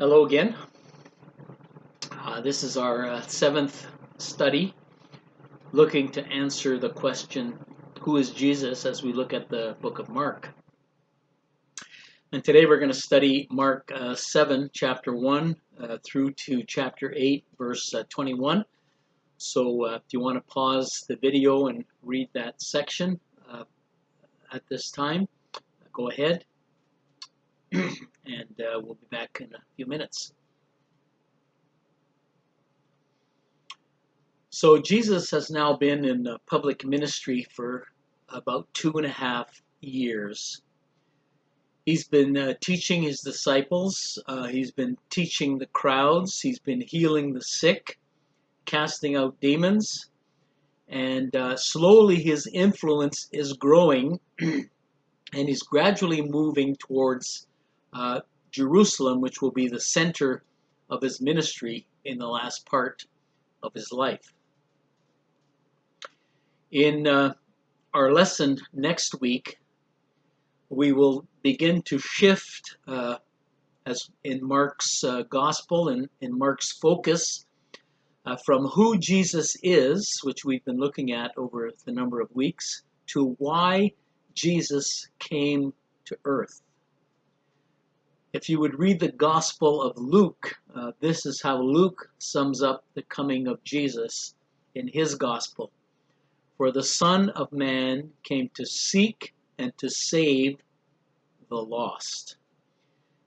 Hello again. This is our seventh study looking to answer the question, who is Jesus, as we look at the book of Mark. And today we're going to study Mark 7, chapter 1 through to chapter 8, verse 21. So if you want to pause the video and read that section at this time, go ahead. And we'll be back in a few minutes. So Jesus has now been in public ministry for about 2.5 years. He's been teaching his disciples, he's been teaching the crowds, he's been healing the sick, casting out demons, and slowly his influence is growing and he's gradually moving towards Jerusalem, which will be the center of his ministry in the last part of his life. In our lesson next week, we will begin to shift, as in Mark's gospel and in Mark's focus, from who Jesus is, which we've been looking at over the number of weeks, to why Jesus came to earth. If you would read the Gospel of Luke, this is how Luke sums up the coming of Jesus in his gospel. For the Son of Man came to seek and to save the lost.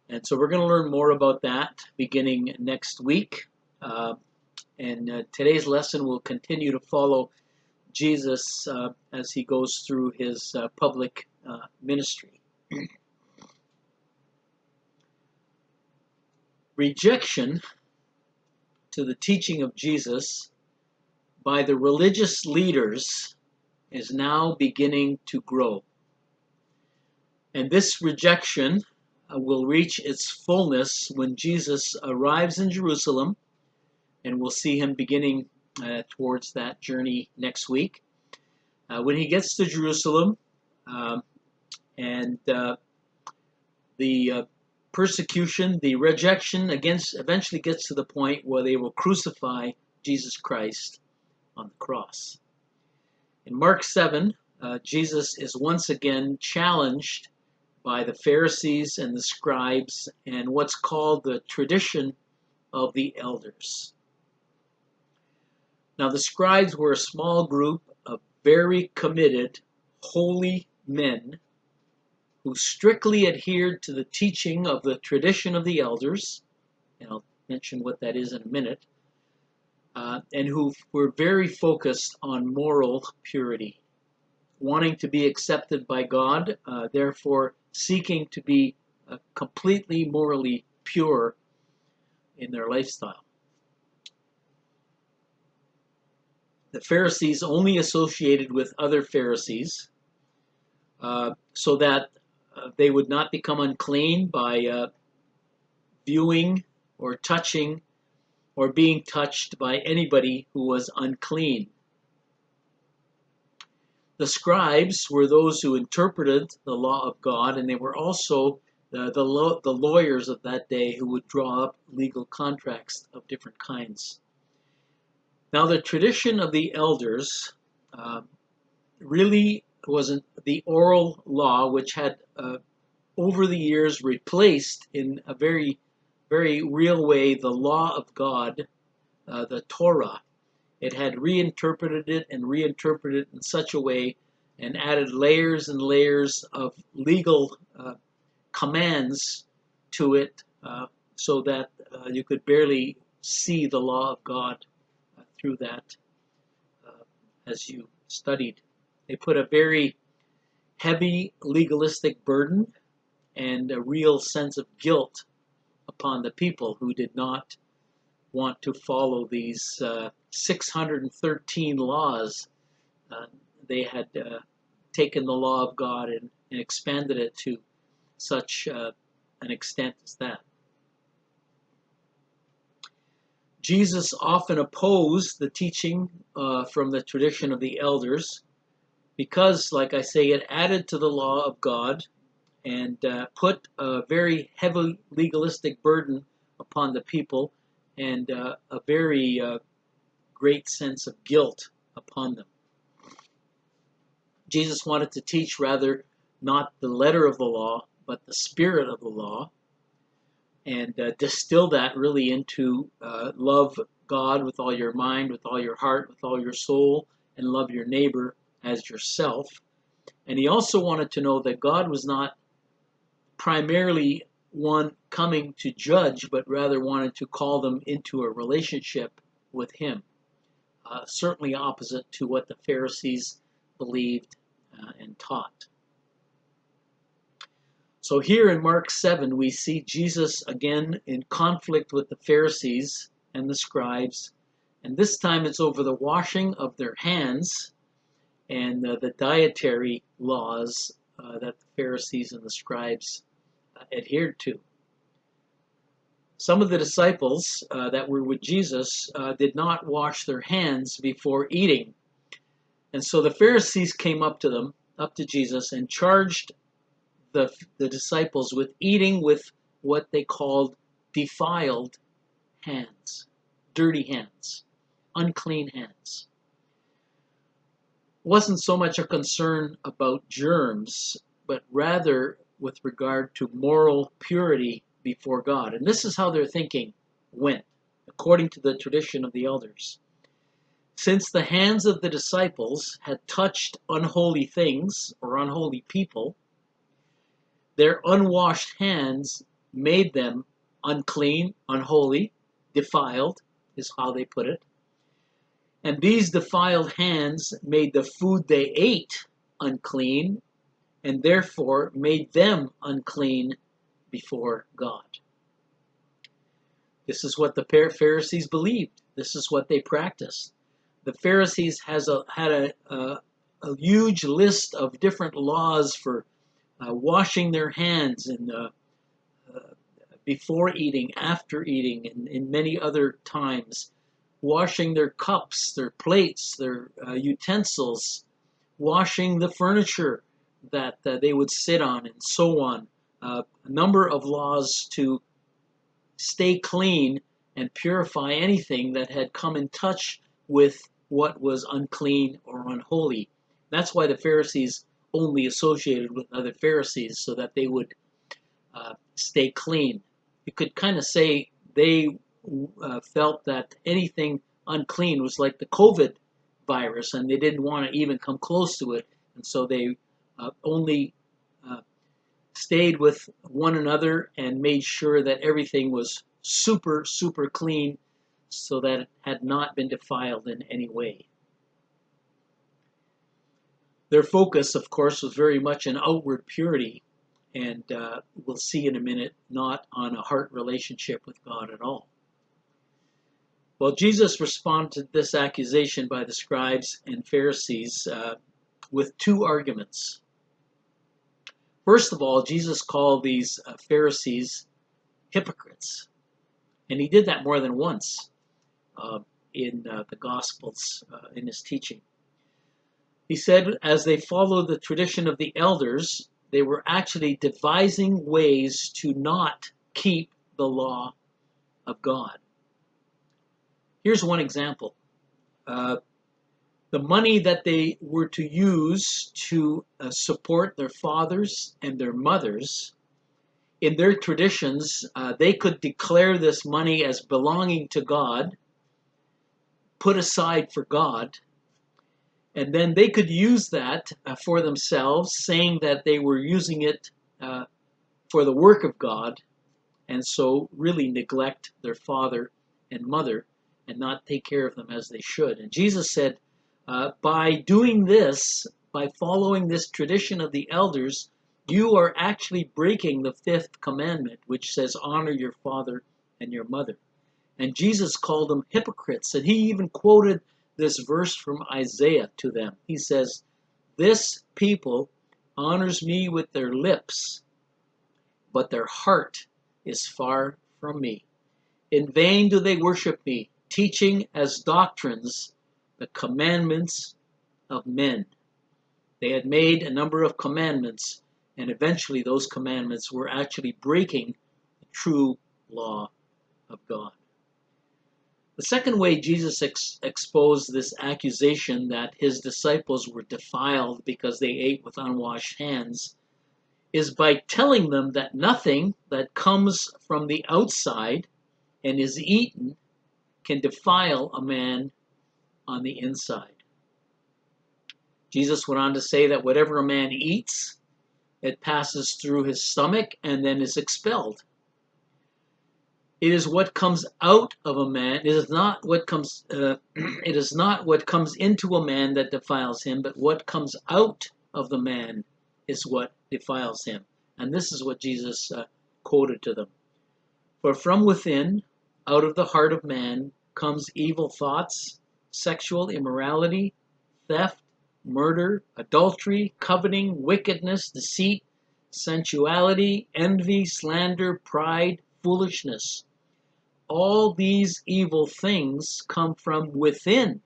And so we're going to learn more about that beginning next week. And today's lesson will continue to follow Jesus as he goes through his public ministry. Rejection to the teaching of Jesus by the religious leaders is now beginning to grow. And this rejection will reach its fullness when Jesus arrives in Jerusalem, and we'll see him beginning towards that journey next week. When he gets to Jerusalem, and the persecution, the rejection eventually gets to the point where they will crucify Jesus Christ on the cross. In Mark 7, Jesus is once again challenged by the Pharisees and the scribes and what's called the tradition of the elders. Now, the scribes were a small group of very committed, holy men who strictly adhered to the teaching of the tradition of the elders, and I'll mention what that is in a minute, and who were very focused on moral purity, wanting to be accepted by God, therefore seeking to be completely morally pure in their lifestyle. The Pharisees only associated with other Pharisees so that they would not become unclean by viewing or touching or being touched by anybody who was unclean. The scribes were those who interpreted the law of God, and they were also the lawyers of that day who would draw up legal contracts of different kinds. Now, the tradition of the elders really wasn't the oral law, which had over the years replaced in a very, very real way the law of God, the Torah. It had reinterpreted it in such a way and added layers and layers of legal commands to it so that you could barely see the law of God through that as you studied. They put a very heavy legalistic burden and a real sense of guilt upon the people who did not want to follow these 613 laws. They had taken the law of God and expanded it to such an extent as that. Jesus often opposed the teaching from the tradition of the elders because, like I say, it added to the law of God and put a very heavy legalistic burden upon the people, and a very great sense of guilt upon them. Jesus wanted to teach rather not the letter of the law, but the spirit of the law, and distill that really into love God with all your mind, with all your heart, with all your soul, and love your neighbor as yourself. And he also wanted to know that God was not primarily one coming to judge, but rather wanted to call them into a relationship with him. Certainly opposite to what the Pharisees believed and taught. So here in Mark 7, we see Jesus again in conflict with the Pharisees and the scribes. And this time it's over the washing of their hands and the dietary laws that the Pharisees and the scribes adhered to. Some of the disciples that were with Jesus did not wash their hands before eating. And so the Pharisees came up to Jesus, and charged the disciples with eating with what they called defiled hands, dirty hands, unclean hands. It wasn't so much a concern about germs, but rather with regard to moral purity before God. And this is how their thinking went, according to the tradition of the elders. Since the hands of the disciples had touched unholy things or unholy people, their unwashed hands made them unclean, unholy, defiled, is how they put it. And these defiled hands made the food they ate unclean, and therefore made them unclean before God. This is what the Pharisees believed. This is what they practiced. The Pharisees had a huge list of different laws for washing their hands and before eating, after eating, and in many other times, washing their cups, their plates, their utensils, washing the furniture that they would sit on, and so on. A number of laws to stay clean and purify anything that had come in touch with what was unclean or unholy. That's why the Pharisees only associated with other Pharisees, so that they would stay clean. You could kind of say they felt that anything unclean was like the COVID virus, and they didn't want to even come close to it, and so they only stayed with one another and made sure that everything was super, super clean, so that it had not been defiled in any way. Their focus, of course, was very much on outward purity, and we'll see in a minute, not on a heart relationship with God at all. Well, Jesus responded to this accusation by the scribes and Pharisees with two arguments. First of all, Jesus called these Pharisees hypocrites, and he did that more than once in the Gospels in his teaching. He said, as they followed the tradition of the elders, they were actually devising ways to not keep the law of God. Here's one example. The money that they were to use to support their fathers and their mothers, in their traditions, they could declare this money as belonging to God, put aside for God, and then they could use that for themselves, saying that they were using it for the work of God, and so really neglect their father and mother and not take care of them as they should. And Jesus said, by doing this, by following this tradition of the elders, you are actually breaking the fifth commandment, which says, honor your father and your mother. And Jesus called them hypocrites, and he even quoted this verse from Isaiah to them. He says, this people honors me with their lips, but their heart is far from me. In vain do they worship me, teaching as doctrines the commandments of men. They had made a number of commandments, and eventually those commandments were actually breaking the true law of God. The second way Jesus exposed this accusation that his disciples were defiled because they ate with unwashed hands is by telling them that nothing that comes from the outside and is eaten can defile a man on the inside. Jesus went on to say that whatever a man eats, it passes through his stomach and then is expelled. It is what comes out of a man. It is not what comes. It is not what comes into a man that defiles him, but what comes out of the man is what defiles him. And this is what Jesus quoted to them. For from within, out of the heart of man, comes evil thoughts, sexual immorality, theft, murder, adultery, coveting, wickedness, deceit, sensuality, envy, slander, pride, foolishness. All these evil things come from within,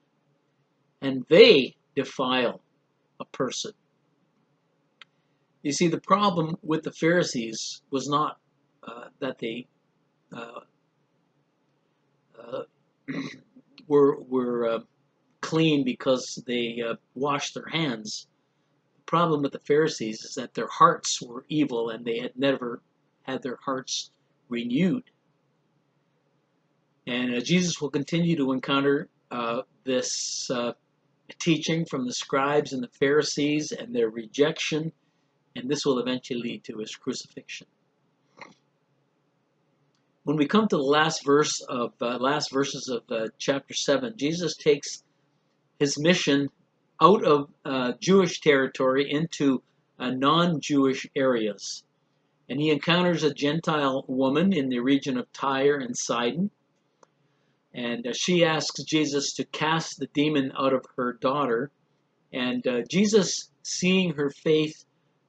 and they defile a person. You see, the problem with the Pharisees was not that they uh, uh, were clean because they washed their hands. The problem with the Pharisees is that their hearts were evil and they had never had their hearts renewed. And Jesus will continue to encounter this teaching from the scribes and the Pharisees and their rejection, and this will eventually lead to his crucifixion. When we come to the last verses of chapter 7, Jesus takes his mission out of Jewish territory into non-Jewish areas, and he encounters a Gentile woman in the region of Tyre and Sidon. And she asks Jesus to cast the demon out of her daughter. And Jesus, seeing her faith,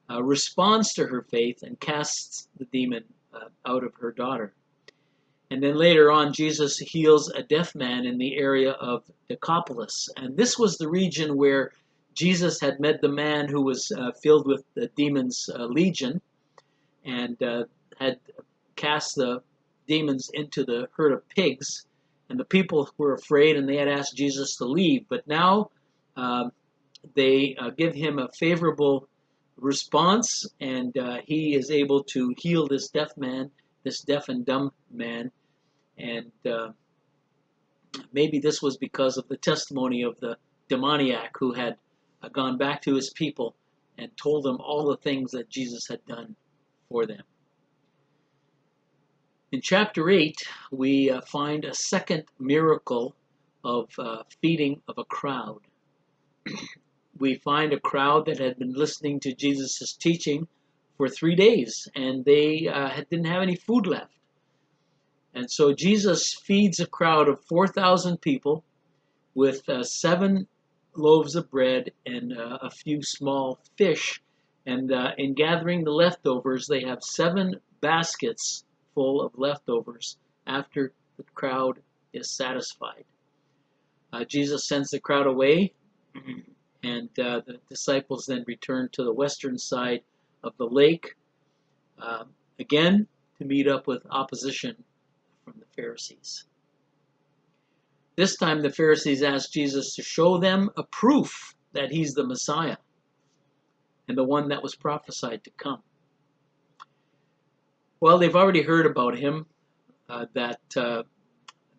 responds to her faith and casts the demon out of her daughter. And then later on, Jesus heals a deaf man in the area of Decapolis. And this was the region where Jesus had met the man who was filled with the demon's legion and had cast the demons into the herd of pigs. And the people were afraid and they had asked Jesus to leave. But now they give him a favorable response, and he is able to heal this deaf man, this deaf and dumb man. And maybe this was because of the testimony of the demoniac who had gone back to his people and told them all the things that Jesus had done for them. In chapter 8, we find a second miracle of feeding of a crowd. We find a crowd that had been listening to Jesus' teaching for 3 days, and they didn't have any food left. And so Jesus feeds a crowd of 4,000 people with 7 loaves of bread and a few small fish. And in gathering the leftovers, they have 7 baskets full of leftovers after the crowd is satisfied. Jesus sends the crowd away, and the disciples then return to the western side of the lake, again to meet up with opposition from the Pharisees. This time the Pharisees ask Jesus to show them a proof that he's the Messiah and the one that was prophesied to come. Well, they've already heard about him, that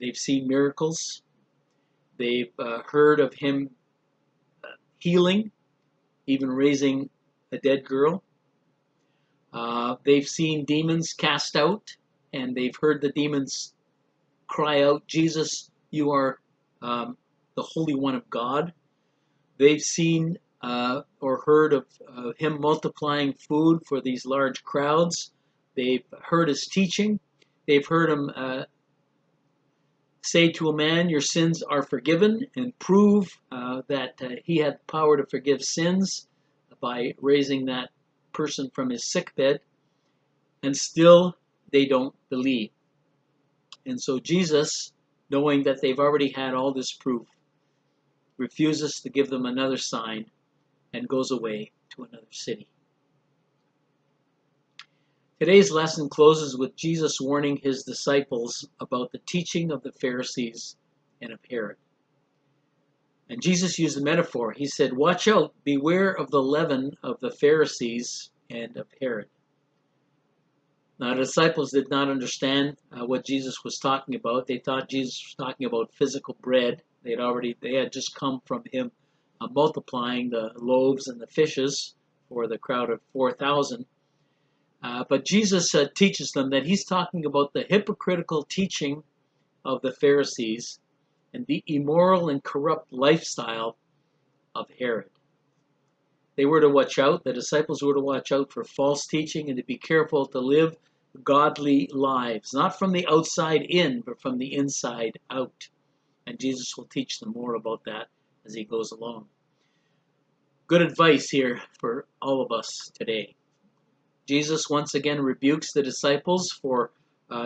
they've seen miracles. They've heard of him healing, even raising a dead girl. They've seen demons cast out, and they've heard the demons cry out, Jesus, you are the Holy One of God. They've seen or heard of him multiplying food for these large crowds. They've heard his teaching. They've heard him say to a man, your sins are forgiven, and prove that he had power to forgive sins by raising that person from his sickbed. And still they don't believe. And so Jesus, knowing that they've already had all this proof, refuses to give them another sign and goes away to another city. Today's lesson closes with Jesus warning his disciples about the teaching of the Pharisees and of Herod. And Jesus used a metaphor. He said, "Watch out, beware of the leaven of the Pharisees and of Herod." Now, the disciples did not understand what Jesus was talking about. They thought Jesus was talking about physical bread. They had just come from him multiplying the loaves and the fishes for the crowd of 4,000. But Jesus teaches them that he's talking about the hypocritical teaching of the Pharisees and the immoral and corrupt lifestyle of Herod. They were to watch out, the disciples were to watch out for false teaching and to be careful to live godly lives, not from the outside in, but from the inside out. And Jesus will teach them more about that as he goes along. Good advice here for all of us today. Jesus once again rebukes the disciples for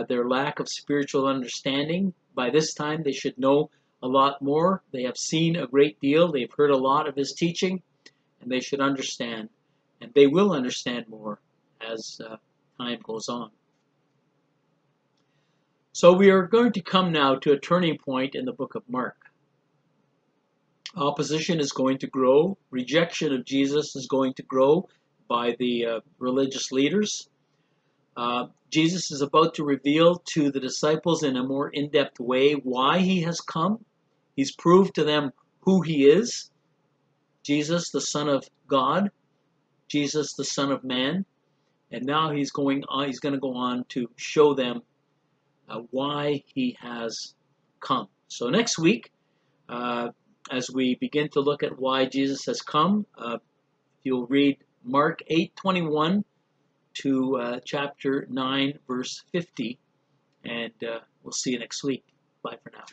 their lack of spiritual understanding. By this time, they should know a lot more. They have seen a great deal. They've heard a lot of his teaching, and they should understand. And they will understand more as time goes on. So we are going to come now to a turning point in the book of Mark. Opposition is going to grow. Rejection of Jesus is going to grow by the religious leaders. Jesus is about to reveal to the disciples in a more in-depth way why he has come. He's proved to them who he is. Jesus, the Son of God. Jesus, the Son of Man. And now he's going to go on to show them why he has come. So next week, as we begin to look at why Jesus has come, you'll read Mark 8:21 to chapter 9, verse 50, and we'll see you next week. Bye for now.